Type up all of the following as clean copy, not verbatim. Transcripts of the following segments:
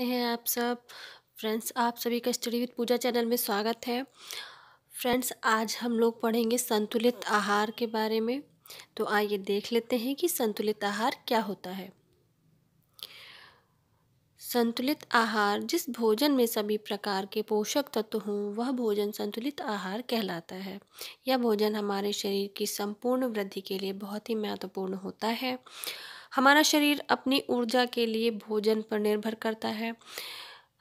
हैं आप सब। फ्रेंड्स, आप सभी का स्टडी विद पूजा चैनल में स्वागत है। फ्रेंड्स, आज हम लोग पढ़ेंगे संतुलित आहार के बारे में। तो आइए देख लेते हैं कि संतुलित आहार क्या होता है। संतुलित आहार जिस भोजन में सभी प्रकार के पोषक तत्व हों वह भोजन संतुलित आहार कहलाता है। यह भोजन हमारे शरीर की संपूर्ण वृद्धि के लिए बहुत ही महत्वपूर्ण होता है। हमारा शरीर अपनी ऊर्जा के लिए भोजन पर निर्भर करता है।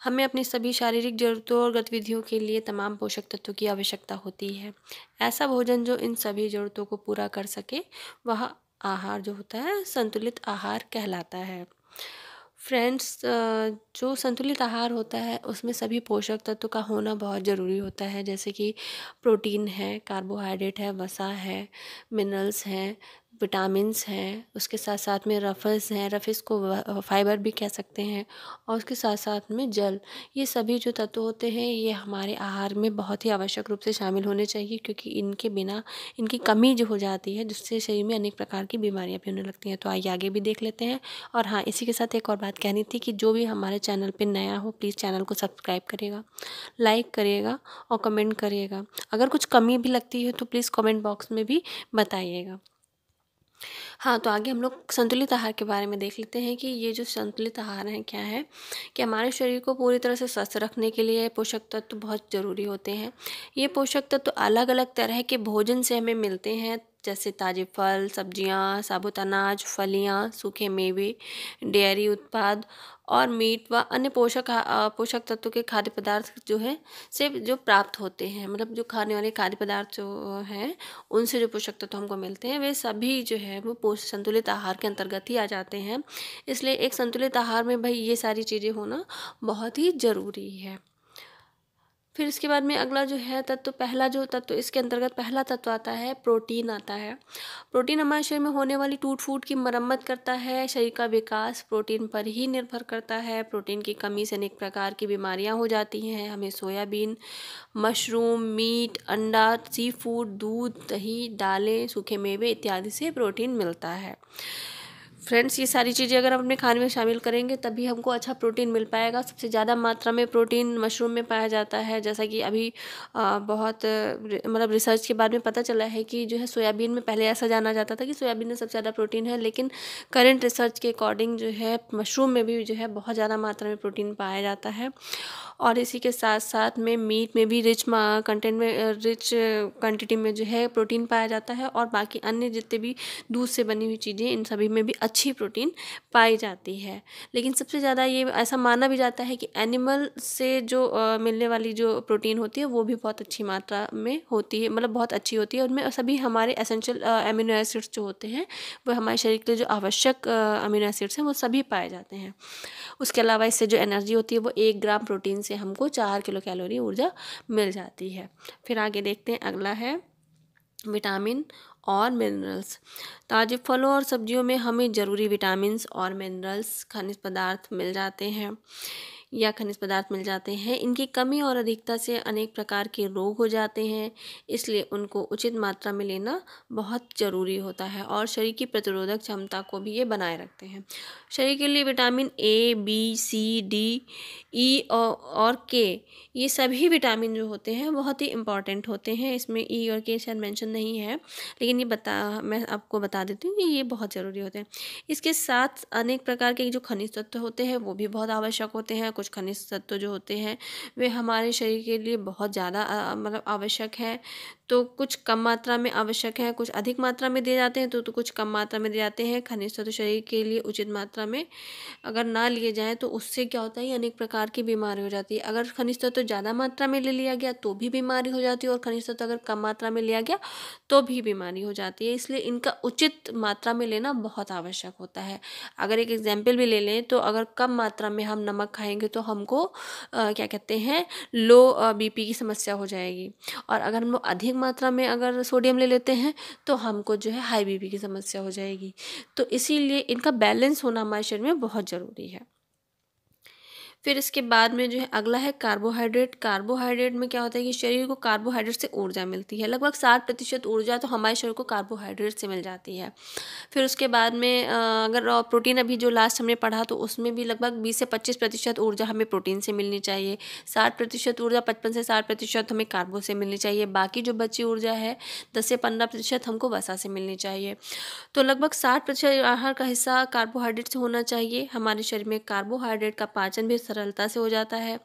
हमें अपनी सभी शारीरिक ज़रूरतों और गतिविधियों के लिए तमाम पोषक तत्वों की आवश्यकता होती है। ऐसा भोजन जो इन सभी ज़रूरतों को पूरा कर सके वह आहार जो होता है संतुलित आहार कहलाता है। फ्रेंड्स, जो संतुलित आहार होता है उसमें सभी पोषक तत्व का होना बहुत ज़रूरी होता है, जैसे कि प्रोटीन है, कार्बोहाइड्रेट है, वसा है, मिनरल्स हैं, विटामिन्स हैं, उसके साथ साथ में रफस हैं, रफिस को फाइबर भी कह सकते हैं, और उसके साथ साथ में जल। ये सभी जो तत्व होते हैं ये हमारे आहार में बहुत ही आवश्यक रूप से शामिल होने चाहिए, क्योंकि इनके बिना इनकी कमी जो हो जाती है जिससे शरीर में अनेक प्रकार की बीमारियां भी होने लगती हैं। तो आइए आगे भी देख लेते हैं। और हाँ, इसी के साथ एक और बात कहनी थी कि जो भी हमारे चैनल पे नया हो प्लीज़ चैनल को सब्सक्राइब करिएगा, लाइक करिएगा और कमेंट करिएगा। अगर कुछ कमी भी लगती है तो प्लीज़ कमेंट बॉक्स में भी बताइएगा। हाँ, तो आगे हम लोग संतुलित आहार के बारे में देख लेते हैं कि ये जो संतुलित आहार है क्या है, कि हमारे शरीर को पूरी तरह से स्वस्थ रखने के लिए पोषक तत्व बहुत ज़रूरी होते हैं। ये पोषक तत्व अलग अलग तरह के भोजन से हमें मिलते हैं, जैसे ताज़े फल, सब्जियां, साबुत अनाज, फलियां, सूखे मेवे, डेयरी उत्पाद और मीट व अन्य पोषक तत्वों के खाद्य पदार्थ जो है से जो प्राप्त होते हैं, मतलब जो खाने वाले खाद्य पदार्थ जो हैं उनसे जो पोषक तत्व हमको मिलते हैं वे सभी जो है वो संतुलित आहार के अंतर्गत ही आ जाते हैं। इसलिए एक संतुलित आहार में भाई ये सारी चीज़ें होना बहुत ही ज़रूरी है। फिर इसके बाद में अगला जो है तत्व, पहला जो तत्व इसके अंतर्गत पहला तत्व आता है, प्रोटीन आता है। प्रोटीन हमारे शरीर में होने वाली टूट फूट की मरम्मत करता है। शरीर का विकास प्रोटीन पर ही निर्भर करता है। प्रोटीन की कमी से अनेक प्रकार की बीमारियां हो जाती हैं। हमें सोयाबीन, मशरूम, मीट, अंडा, सी फूड, दूध, दही, दालें, सूखे मेवे इत्यादि से प्रोटीन मिलता है। फ्रेंड्स, ये सारी चीज़ें अगर हम अपने खाने में शामिल करेंगे तभी हमको अच्छा प्रोटीन मिल पाएगा। सबसे ज़्यादा मात्रा में प्रोटीन मशरूम में पाया जाता है, जैसा कि अभी बहुत मतलब रिसर्च के बाद में पता चला है कि जो है सोयाबीन में पहले ऐसा जाना जाता था कि सोयाबीन में सबसे ज़्यादा प्रोटीन है, लेकिन करंट रिसर्च के अकॉर्डिंग जो है मशरूम में भी जो है बहुत ज़्यादा मात्रा में प्रोटीन पाया जाता है। और इसी के साथ साथ में मीट में भी रिच क्वांटिटी में जो है प्रोटीन पाया जाता है, और बाकी अन्य जितने भी दूध से बनी हुई चीज़ें इन सभी में भी अच्छी प्रोटीन पाई जाती है। लेकिन सबसे ज़्यादा ये ऐसा माना भी जाता है कि एनिमल से जो मिलने वाली जो प्रोटीन होती है वो भी बहुत अच्छी मात्रा में होती है, मतलब बहुत अच्छी होती है। उनमें सभी हमारे एसेंशियल अमीनो एसिड्स जो होते हैं वो हमारे शरीर के लिए जो आवश्यक अमीनो एसिड्स हैं वो सभी पाए जाते हैं। उसके अलावा इससे जो एनर्जी होती है वो 1 ग्राम प्रोटीन से हमको 4 किलो कैलोरी ऊर्जा मिल जाती है। फिर आगे देखते हैं, अगला है विटामिन और मिनरल्स। ताज़े फलों और सब्जियों में हमें ज़रूरी विटामिन्स और मिनरल्स खनिज पदार्थ मिल जाते हैं इनकी कमी और अधिकता से अनेक प्रकार के रोग हो जाते हैं, इसलिए उनको उचित मात्रा में लेना बहुत ज़रूरी होता है, और शरीर की प्रतिरोधक क्षमता को भी ये बनाए रखते हैं। शरीर के लिए vitamin A, B, C, D, E और के, ये सभी विटामिन जो होते हैं बहुत ही इम्पॉर्टेंट होते हैं। इसमें ई और के शायद मेंशन नहीं है, लेकिन मैं आपको बता देती हूँ कि ये बहुत ज़रूरी होते हैं। इसके साथ अनेक प्रकार के जो खनिज तत्व होते हैं वो भी बहुत आवश्यक होते हैं। कुछ खनिज तत्व जो होते हैं वे हमारे शरीर के लिए बहुत ज़्यादा मतलब आवश्यक है, तो कुछ कम मात्रा में आवश्यक है, कुछ अधिक मात्रा में दिए जाते हैं, तो कुछ कम मात्रा में दिए जाते हैं। खनिज तत्व शरीर के लिए उचित मात्रा में अगर ना लिए जाएँ तो उससे क्या होता है, अनेक प्रकार की बीमारी हो जाती है। अगर खनिज तत्व ज़्यादा मात्रा में ले लिया गया तो भी बीमारी हो जाती है, और खनिज तत्व अगर कम मात्रा में लिया गया तो भी बीमारी हो जाती है। इसलिए इनका उचित मात्रा में लेना बहुत आवश्यक होता है। अगर एक एग्जाम्पल भी ले लें तो अगर कम मात्रा में हम नमक खाएंगे तो हमको क्या कहते हैं, लो बीपी की समस्या हो जाएगी, और अगर हम लोग अधिक मात्रा में अगर सोडियम ले लेते हैं तो हमको जो है हाई बीपी की समस्या हो जाएगी। तो इसीलिए इनका बैलेंस होना हमारे शरीर में बहुत ज़रूरी है। फिर इसके बाद में जो है अगला है कार्बोहाइड्रेट। कार्बोहाइड्रेट में क्या होता है कि शरीर को कार्बोहाइड्रेट से ऊर्जा मिलती है। लगभग 60% ऊर्जा तो हमारे शरीर को कार्बोहाइड्रेट से मिल जाती है। फिर उसके बाद में अगर प्रोटीन अभी जो लास्ट हमने पढ़ा तो उसमें भी लगभग 20 से 25% ऊर्जा हमें प्रोटीन से मिलनी चाहिए। 60% ऊर्जा 55 से 60% हमें कार्बो से मिलनी चाहिए। बाकी जो बची ऊर्जा है 10 से 15% हमको वसा से मिलनी चाहिए। तो लगभग 60% आहार का हिस्सा कार्बोहाइड्रेट से होना चाहिए। हमारे शरीर में कार्बोहाइड्रेट का पाचन भी सरलता से हो जाता है।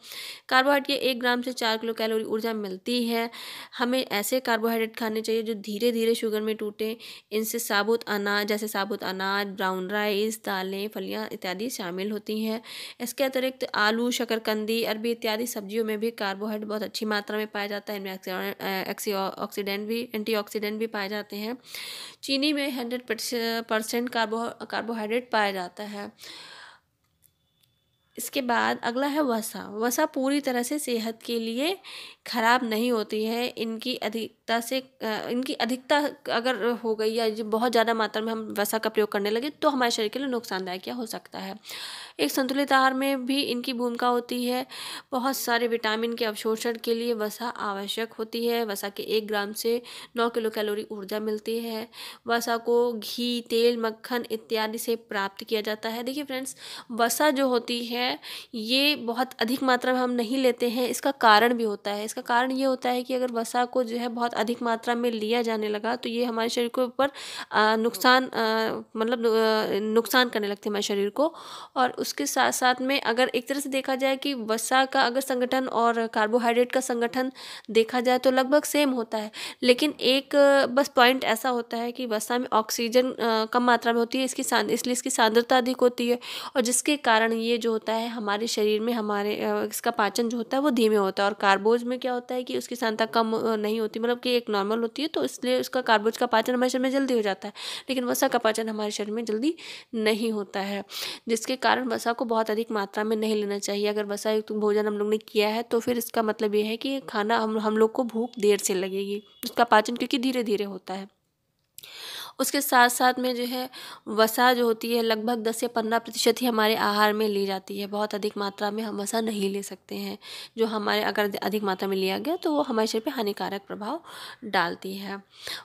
कार्बोहाइड्रेट के 1 ग्राम से 4 किलो कैलोरी ऊर्जा मिलती है। हमें ऐसे कार्बोहाइड्रेट खाने चाहिए जो धीरे धीरे शुगर में टूटे। इनसे साबुत अनाज जैसे साबुत अनाज, ब्राउन राइस, दालें, फलियां इत्यादि शामिल होती हैं। इसके अतिरिक्त आलू, शकरकंदी, अरबी इत्यादि सब्जियों में भी कार्बोहाइड्रेट बहुत अच्छी मात्रा में पाया जाता है। इनमें एंटीऑक्सीडेंट भी पाए जाते हैं। चीनी में 100% कार्बोहाइड्रेट पाया जाता है। इसके बाद अगला है वसा। वसा पूरी तरह से सेहत के लिए खराब नहीं होती है। इनकी अधिकता अगर हो गई या जो बहुत ज़्यादा मात्रा में हम वसा का प्रयोग करने लगे तो हमारे शरीर के लिए नुकसानदायक क्या हो सकता है। एक संतुलित आहार में भी इनकी भूमिका होती है। बहुत सारे विटामिन के अवशोषण के लिए वसा आवश्यक होती है। वसा के 1 ग्राम से 9 किलो कैलोरी ऊर्जा मिलती है। वसा को घी, तेल, मक्खन इत्यादि से प्राप्त किया जाता है। देखिए फ्रेंड्स, वसा जो होती है ये बहुत अधिक मात्रा में हम नहीं लेते हैं। इसका कारण भी होता है। इसका कारण ये होता है कि अगर वसा को जो है बहुत अधिक मात्रा में लिया जाने लगा तो ये हमारे शरीर के ऊपर नुकसान करने लगते हैं हमारे शरीर को। और उसके साथ साथ में अगर एक तरह से देखा जाए कि वसा का अगर संगठन और कार्बोहाइड्रेट का संगठन देखा जाए तो लगभग सेम होता है। लेकिन एक बस पॉइंट ऐसा होता है कि वसा में ऑक्सीजन कम मात्रा में होती है, इसलिए इसकी सांद्रता अधिक होती है और जिसके कारण ये जो होता है हमारे शरीर में इसका पाचन जो होता है वो धीमे होता है। और कार्बोज में क्या होता है कि उसकी सांद्रता कम नहीं होती, मतलब कि एक नॉर्मल होती है, तो इसलिए उसका कार्बोज का पाचन हमारे शरीर में जल्दी हो जाता है। लेकिन वसा का पाचन हमारे शरीर में जल्दी नहीं होता है, जिसके कारण वसा को बहुत अधिक मात्रा में नहीं लेना चाहिए। अगर वसा युक्त भोजन हम लोग ने किया है तो फिर इसका मतलब ये है कि खाना हम लोग को भूख देर से लगेगी, उसका पाचन क्योंकि धीरे धीरे होता है। उसके साथ साथ में जो है वसा जो होती है लगभग 10 से 15% ही हमारे आहार में ली जाती है। बहुत अधिक मात्रा में हम वसा नहीं ले सकते हैं, जो हमारे अगर अधिक मात्रा में लिया गया तो वो हमारे शरीर पे हानिकारक प्रभाव डालती है।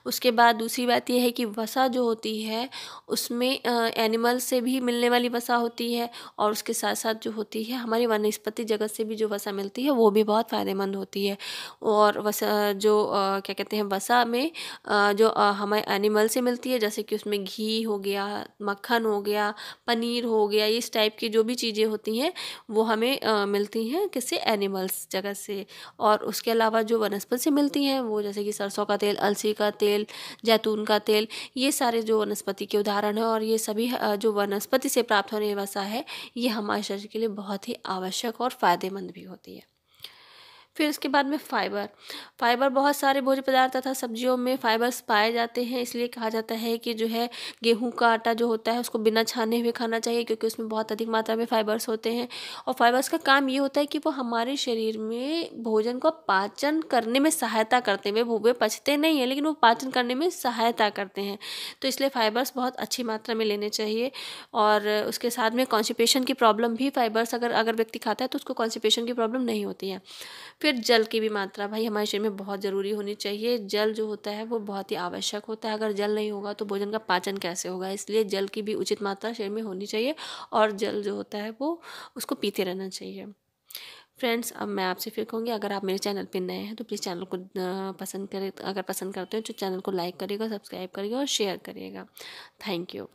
उसके बाद दूसरी बात ये है कि वसा जो होती है उसमें एनिमल से भी मिलने वाली वसा होती है और उसके साथ साथ जो होती है हमारी वनस्पति जगत से भी जो वसा मिलती है वो भी बहुत फ़ायदेमंद होती है। और वसा जो क्या कहते हैं, वसा में जो हमें एनिमल से मिलती है, जैसे कि उसमें घी हो गया, मक्खन हो गया, पनीर हो गया, इस टाइप की जो भी चीज़ें होती हैं वो हमें मिलती हैं किससे, एनिमल्स जगत से। और उसके अलावा जो वनस्पति से मिलती हैं वो जैसे कि सरसों का तेल, अलसी का तेल, जैतून का तेल, ये सारे जो वनस्पति के उदाहरण हैं। और ये सभी जो वनस्पति से प्राप्त होने वसा है ये हमारे शरीर के लिए बहुत ही आवश्यक और फ़ायदेमंद भी होती है। फिर उसके बाद में फाइबर बहुत सारे भोज्य पदार्थ तथा सब्जियों में फाइबर्स पाए जाते हैं। इसलिए कहा जाता है कि जो है गेहूं का आटा जो होता है उसको बिना छाने हुए खाना चाहिए, क्योंकि उसमें बहुत अधिक मात्रा में फाइबर्स होते हैं। और फाइबर्स का काम ये होता है कि वो हमारे शरीर में भोजन को पाचन करने में सहायता करते हैं। वे पचते नहीं हैं लेकिन वो पाचन करने में सहायता करते हैं, तो इसलिए फाइबर्स बहुत अच्छी मात्रा में लेने चाहिए। और उसके साथ में कॉन्स्टिपेशन की प्रॉब्लम भी फाइबर्स अगर व्यक्ति खाता है तो उसको कॉन्स्टिपेशन की प्रॉब्लम नहीं होती है। फिर जल की भी मात्रा भाई हमारे शरीर में बहुत ज़रूरी होनी चाहिए। जल जो होता है वो बहुत ही आवश्यक होता है। अगर जल नहीं होगा तो भोजन का पाचन कैसे होगा, इसलिए जल की भी उचित मात्रा शरीर में होनी चाहिए और जल जो होता है वो उसको पीते रहना चाहिए। फ्रेंड्स, अब मैं आपसे फिर कहूँगी, अगर आप मेरे चैनल पे नए हैं तो प्लीज़ चैनल को पसंद करें, अगर पसंद करते हो तो चैनल को लाइक करिएगा, सब्सक्राइब करिएगा और शेयर करिएगा। Thank you.